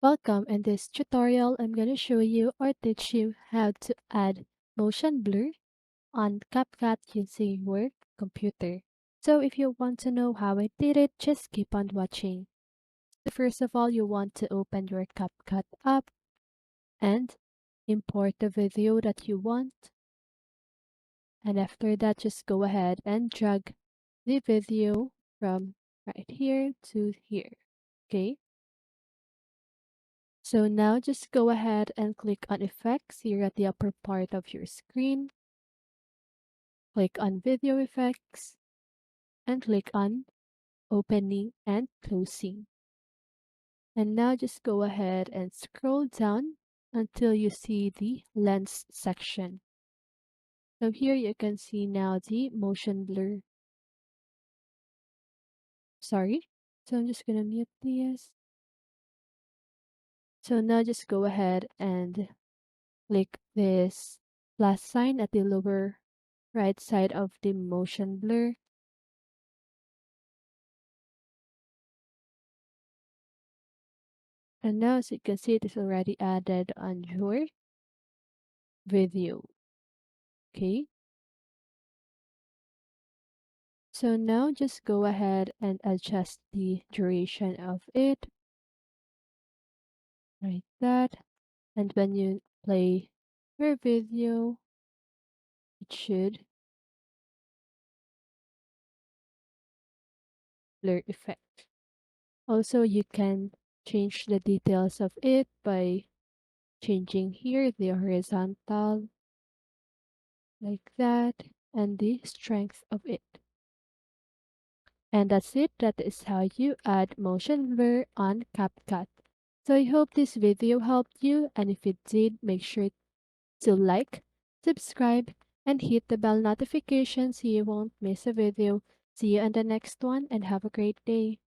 Welcome. In this tutorial, I'm going to show you or teach you how to add motion blur on CapCut using your computer. So if you want to know how I did it, just keep on watching. So first of all, you want to open your CapCut app and import the video that you want. And after that, just go ahead and drag the video from right here to here. Okay. So now just go ahead and click on effects here at the upper part of your screen. Click on video effects and click on opening and closing. And now just go ahead and scroll down until you see the lens section. So here you can see now the motion blur. Sorry. So I'm just gonna mute this. So now just go ahead and click this plus sign at the lower right side of the motion blur. And now as you can see, it is already added on your video. Okay. So now just go ahead and adjust the duration of it like that. And when you play your video, it should blur effect. Also, you can change the details of it by changing here the horizontal like that and the strength of it. And that's it. That is how you add motion blur on CapCut. So I hope this video helped you, and if it did, make sure to like, subscribe, and hit the bell notification so you won't miss a video. See you in the next one and have a great day.